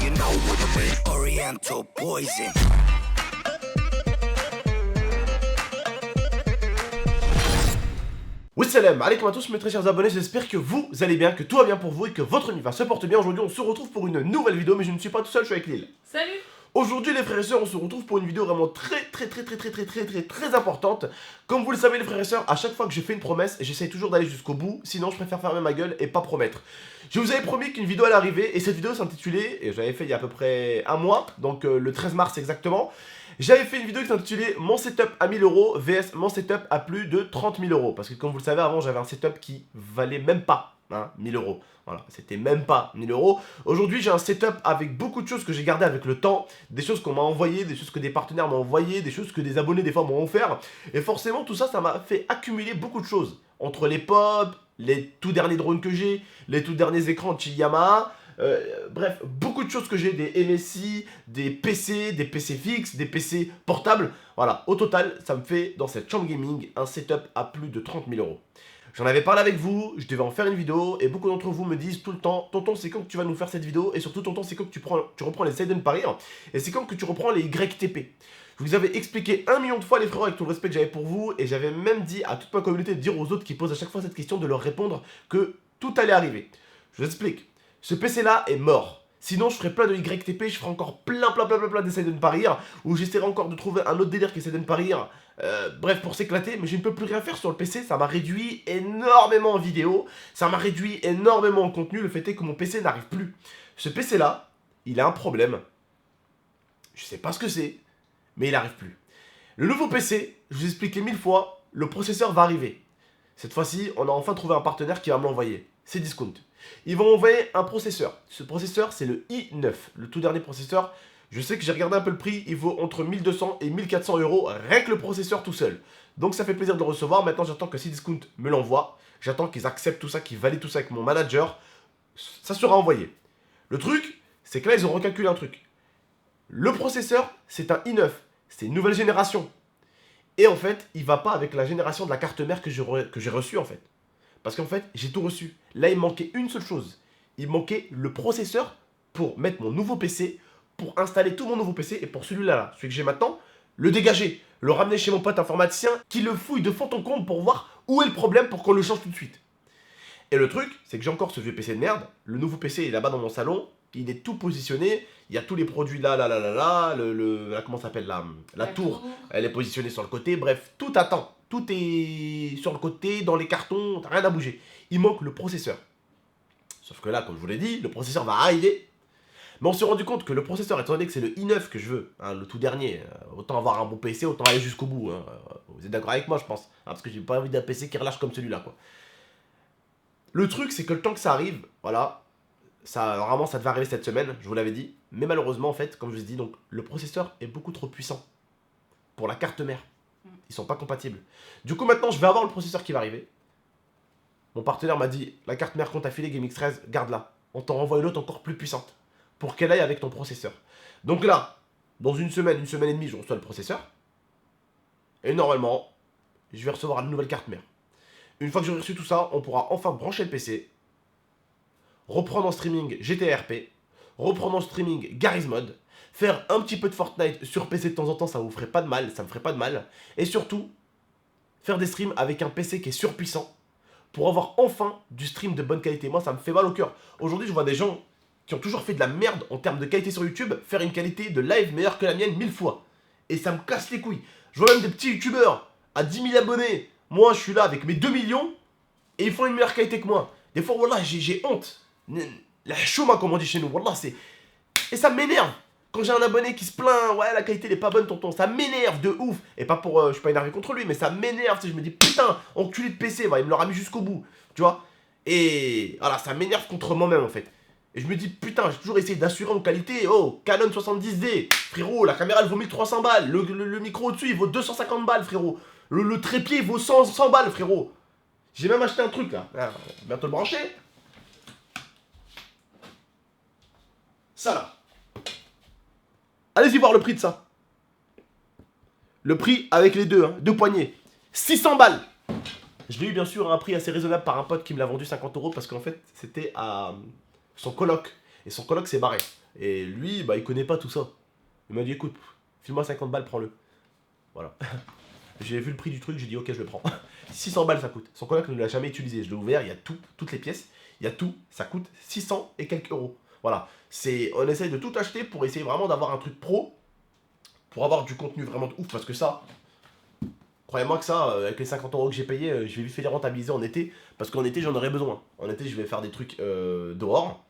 you know what I mean. Oriental poison. Wassalam, alaikum à tous mes très chers abonnés, j'espère que vous allez bien, que tout va bien pour vous et que votre univers se porte bien. Aujourd'hui on se retrouve pour une nouvelle vidéo, mais je ne suis pas tout seul, je suis avec Lille. Salut. Aujourd'hui les frères et sœurs, on se retrouve pour une vidéo vraiment très importante. Comme vous le savez les frères et sœurs, à chaque fois que je fais une promesse, j'essaie toujours d'aller jusqu'au bout, sinon je préfère fermer ma gueule et pas promettre. Je vous avais promis qu'une vidéo allait arriver et cette vidéo s'intitulait, et j'avais fait il y a à peu près un mois, donc le 13 mars exactement. J'avais fait une vidéo qui s'intitulait Mon setup à 1000 € vs mon setup à plus de 30 000 €. Parce que comme vous le savez, avant j'avais un setup qui valait même pas 1000 €. Voilà, c'était même pas 1000 €. Aujourd'hui j'ai un setup avec beaucoup de choses que j'ai gardées avec le temps. Des choses qu'on m'a envoyées, des choses que des partenaires m'ont envoyées, des choses que des abonnés des fois m'ont offert. Et forcément tout ça, ça m'a fait accumuler beaucoup de choses. Entre les pop, les tout derniers drones que j'ai, les tout derniers écrans de chez Yamaha. Bref, beaucoup de choses que j'ai, des MSI, des PC fixes, des PC portables. Voilà, au total, ça me fait dans cette chambre gaming un setup à plus de 30 000 €. J'en avais parlé avec vous, je devais en faire une vidéo et beaucoup d'entre vous me disent tout le temps: tonton, c'est quand que tu vas nous faire cette vidéo? Et surtout, tonton, c'est quand que tu reprends les Siden Paris et c'est quand que tu reprends les YTP? Je vous avais expliqué 1 million de fois les frérots avec tout le respect que j'avais pour vous et j'avais même dit à toute ma communauté de dire aux autres qui posent à chaque fois cette question de leur répondre que tout allait arriver. Je vous explique. Ce PC là est mort. Sinon je ferai plein de YTP, je ferai encore plein d'essais de Paris, où j'essaierai encore de trouver un autre délire qui essaie de Paris. Bref, pour s'éclater, mais je ne peux plus rien faire sur le PC, ça m'a réduit énormément en vidéo, ça m'a réduit énormément en contenu, le fait est que mon PC n'arrive plus. Ce PC là, il a un problème. Je sais pas ce que c'est, mais il n'arrive plus. Le nouveau PC, je vous ai expliqué 1000 fois, le processeur va arriver. Cette fois-ci, on a enfin trouvé un partenaire qui va me l'envoyer. C'est Discount. Ils vont envoyer un processeur. Ce processeur, c'est le i9, le tout dernier processeur. Je sais que j'ai regardé un peu le prix, il vaut entre 1200 et 1400 €, rien que le processeur tout seul. Donc ça fait plaisir de le recevoir. Maintenant, j'attends que Cdiscount me l'envoie. J'attends qu'ils acceptent tout ça, qu'ils valident tout ça avec mon manager. Ça sera envoyé. Le truc, c'est que là, ils ont recalculé un truc. Le processeur, c'est un i9. C'est une nouvelle génération. Et en fait, il va pas avec la génération de la carte mère que j'ai reçue en fait. Parce qu'en fait, j'ai tout reçu. Là, il manquait une seule chose. Il manquait le processeur pour mettre mon nouveau PC, pour installer tout mon nouveau PC, et pour celui-là, celui que j'ai maintenant, le dégager, le ramener chez mon pote informaticien, qui le fouille de fond en comble pour voir où est le problème pour qu'on le change tout de suite. Et le truc, c'est que j'ai encore ce vieux PC de merde. Le nouveau PC est là-bas dans mon salon. Il est tout positionné. Il y a tous les produits là, comment ça s'appelle la tour. Elle est positionnée sur le côté. Bref, tout attend. Tout est sur le côté, dans les cartons, rien à bouger. Il manque le processeur. Sauf que là, comme je vous l'ai dit, le processeur va arriver. Mais on s'est rendu compte que le processeur, étant donné que c'est le i9 que je veux, le tout dernier, autant avoir un bon PC, autant aller jusqu'au bout. Vous êtes d'accord avec moi, je pense. Parce que j'ai pas envie d'un PC qui relâche comme celui-là, quoi. Le truc, c'est que le temps que ça arrive, voilà, vraiment, ça devait arriver cette semaine, je vous l'avais dit. Mais malheureusement, en fait, comme je vous ai dit, donc, le processeur est beaucoup trop puissant pour la carte mère. Ils sont pas compatibles. Du coup, maintenant, je vais avoir le processeur qui va arriver. Mon partenaire m'a dit: la carte mère qu'on t'a filée GameX13, garde-la. On t'en renvoie une autre encore plus puissante pour qu'elle aille avec ton processeur. Donc là, dans une semaine et demie, je reçois le processeur. Et normalement, je vais recevoir une nouvelle carte mère. Une fois que j'aurai reçu tout ça, on pourra enfin brancher le PC, reprendre en streaming GTRP, reprendre en streaming Garry's Mod, faire un petit peu de Fortnite sur PC de temps en temps, ça vous ferait pas de mal, ça me ferait pas de mal. Et surtout, faire des streams avec un PC qui est surpuissant pour avoir enfin du stream de bonne qualité. Moi, ça me fait mal au cœur. Aujourd'hui, je vois des gens qui ont toujours fait de la merde en termes de qualité sur YouTube faire une qualité de live meilleure que la mienne 1000 fois. Et ça me casse les couilles. Je vois même des petits youtubeurs à 10 000 abonnés. Moi, je suis là avec mes 2 millions et ils font une meilleure qualité que moi. Des fois, voilà, j'ai honte. La chouma, comme on dit chez nous. Wallah, c'est... Et ça m'énerve. Quand j'ai un abonné qui se plaint, ouais, la qualité n'est pas bonne, tonton, ça m'énerve de ouf. Et pas pour, je suis pas énervé contre lui, mais ça m'énerve. Je me dis, putain, enculé de PC, il me l'aura mis jusqu'au bout, tu vois. Et voilà, ça m'énerve contre moi-même en fait. Et je me dis, putain, j'ai toujours essayé d'assurer en qualité. Oh, Canon 70D, frérot, la caméra elle vaut 1300 balles. Le micro au-dessus il vaut 250 balles, frérot. Le trépied vaut 100 balles, frérot. J'ai même acheté un truc là. Bientôt le brancher. Ça là. Allez-y voir le prix de ça. Le prix avec les deux, deux poignées. 600 balles. Je l'ai eu bien sûr à un prix assez raisonnable par un pote qui me l'a vendu 50 € parce qu'en fait c'était à son coloc. Et son coloc s'est barré. Et lui, bah il connaît pas tout ça. Il m'a dit écoute, file-moi 50 balles, prends-le. Voilà. J'ai vu le prix du truc, j'ai dit ok, je le prends. 600 balles ça coûte. Son coloc ne l'a jamais utilisé. Je l'ai ouvert, il y a tout, toutes les pièces. Il y a tout, ça coûte 600 et quelques euros. Voilà. On essaye de tout acheter pour essayer vraiment d'avoir un truc pro. Pour avoir du contenu vraiment de ouf. Parce que ça, croyez-moi que ça, avec les 50 euros que j'ai payé, je vais vite fait les rentabiliser en été. Parce qu'en été, j'en aurai besoin. En été, je vais faire des trucs dehors.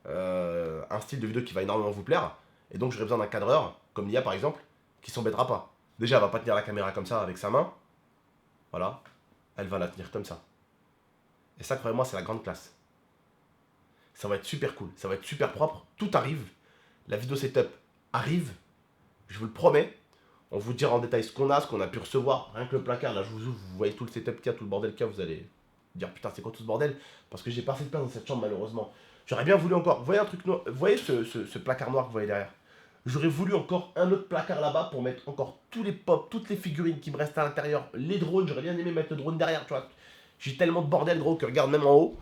Un style de vidéo qui va énormément vous plaire. Et donc, j'aurai besoin d'un cadreur, comme l'IA par exemple, qui s'embêtera pas. Déjà, elle va pas tenir la caméra comme ça avec sa main. Voilà. Elle va la tenir comme ça. Et ça, croyez-moi, c'est la grande classe. Ça va être super cool. Ça va être super propre. Tout arrive. La vidéo setup arrive. Je vous le promets. On vous dira en détail ce qu'on a, ce qu'on a pu recevoir. Rien que le placard, là, je vous ouvre. Vous voyez tout le setup qu'il y a, tout le bordel qu'il y a. Vous allez dire putain, c'est quoi tout ce bordel? Parce que j'ai pas assez de place dans cette chambre, malheureusement. J'aurais bien voulu encore. Vous voyez un truc noir? Vous voyez ce placard noir que vous voyez derrière? J'aurais voulu encore un autre placard là-bas pour mettre encore tous les pops, toutes les figurines qui me restent à l'intérieur, les drones, j'aurais bien aimé mettre le drone derrière, tu vois. J'ai tellement de bordel gros que regarde même en haut,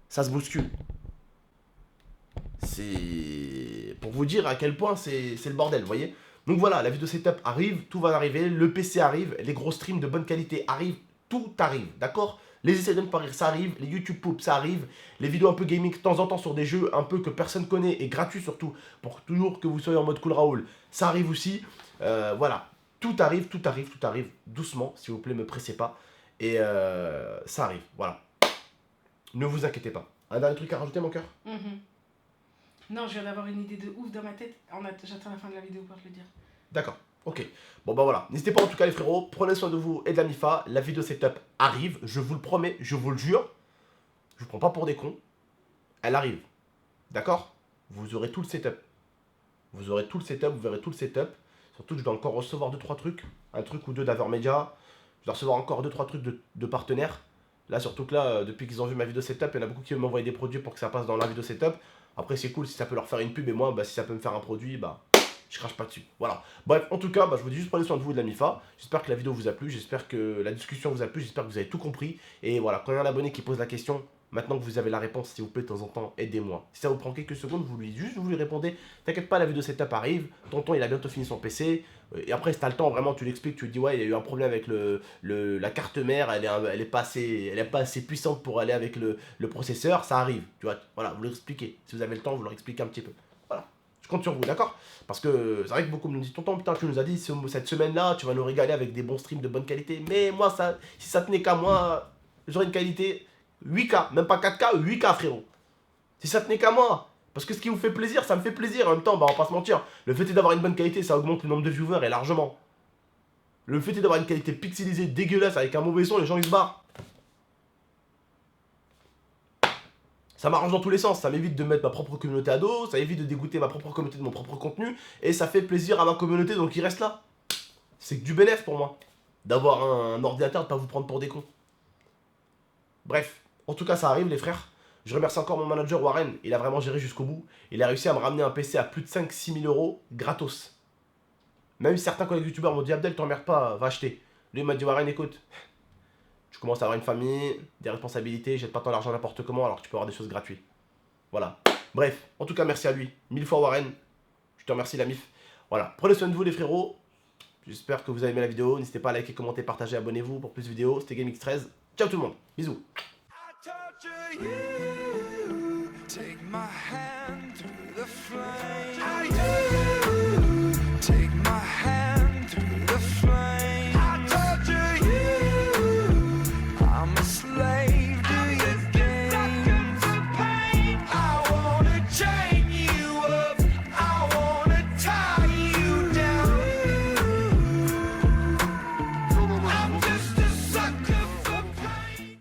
ça se bouscule. C'est pour vous dire à quel point c'est le bordel, vous voyez. Donc voilà, la vidéo setup arrive, tout va arriver, le PC arrive, les gros streams de bonne qualité arrivent, tout arrive, d'accord? Les essais de Paris, ça arrive, les YouTube Poop, ça arrive, les vidéos un peu gaming de temps en temps sur des jeux un peu que personne connaît et gratuits surtout, pour toujours que vous soyez en mode cool Raoul, ça arrive aussi. Voilà, tout arrive, tout arrive, tout arrive, doucement, s'il vous plaît, me pressez pas. Et ça arrive, voilà. Ne vous inquiétez pas. Un dernier truc à rajouter, mon cœur? Non, je viens d'avoir une idée de ouf dans ma tête. J'attends la fin de la vidéo pour te le dire. D'accord, ok. Bon bah voilà, n'hésitez pas en tout cas les frérots, prenez soin de vous et de la MIFA, la vidéo setup arrive, je vous le promets, je vous le jure, je vous prends pas pour des cons, elle arrive, d'accord? Vous aurez tout le setup, vous aurez tout le setup, vous verrez tout le setup, surtout que je dois encore recevoir 2-3 trucs, un truc ou deux d'Avermedia, je dois recevoir encore 2-3 trucs de partenaires, là surtout que là, depuis qu'ils ont vu ma vidéo setup, il y en a beaucoup qui veulent m'envoyer des produits pour que ça passe dans la vidéo setup, après c'est cool si ça peut leur faire une pub et moi, bah, si ça peut me faire un produit, bah... je crache pas dessus, voilà. Bref, en tout cas, bah, je vous dis juste prenez soin de vous et de la MIFA. J'espère que la vidéo vous a plu, j'espère que la discussion vous a plu, j'espère que vous avez tout compris. Et voilà, quand il y a un abonné qui pose la question, maintenant que vous avez la réponse, s'il vous plaît, de temps en temps, aidez-moi. Si ça vous prend quelques secondes, vous lui répondez. T'inquiète pas, la vidéo setup arrive, tonton il a bientôt fini son PC. Et après, si t'as le temps, vraiment, tu l'expliques, tu lui dis ouais, il y a eu un problème avec la carte mère, elle est pas assez puissante pour aller avec le processeur, ça arrive. Tu vois, voilà, vous leur expliquez. Si vous avez le temps, vous leur expliquez un petit peu. Voilà. Je compte sur vous, d'accord? Parce que c'est vrai que beaucoup me disent tonton, putain, tu nous as dit cette semaine-là, tu vas nous régaler avec des bons streams de bonne qualité. Mais moi, ça, si ça tenait qu'à moi, j'aurais une qualité 8K, même pas 4K, 8K, frérot. Si ça tenait qu'à moi. Parce que ce qui vous fait plaisir, ça me fait plaisir. En même temps, bah, on va pas se mentir. Le fait est d'avoir une bonne qualité, ça augmente le nombre de viewers et largement. Le fait est d'avoir une qualité pixelisée dégueulasse avec un mauvais son, les gens ils se barrent. Ça m'arrange dans tous les sens, ça m'évite de mettre ma propre communauté à dos, ça évite de dégoûter ma propre communauté de mon propre contenu, et ça fait plaisir à ma communauté, donc il reste là. C'est que du bénéf pour moi, d'avoir un ordinateur, de pas vous prendre pour des cons. Bref, en tout cas ça arrive les frères. Je remercie encore mon manager Warren, il a vraiment géré jusqu'au bout. Il a réussi à me ramener un PC à plus de 5-6 000 euros, gratos. Même certains collègues youtubeurs m'ont dit Abdel, t'emmerdes pas, va acheter. Lui il m'a dit Warren, écoute, tu commences à avoir une famille, des responsabilités, jette pas tant l'argent n'importe comment alors que tu peux avoir des choses gratuites. Voilà. Bref, en tout cas merci à lui. 1000 fois Warren. Je te remercie la MIF. Voilà. Prenez soin de vous les frérots. J'espère que vous avez aimé la vidéo. N'hésitez pas à liker, commenter, partager, abonnez-vous pour plus de vidéos. C'était GameX13. Ciao tout le monde. Bisous. I torture you. Take my hand through the flame.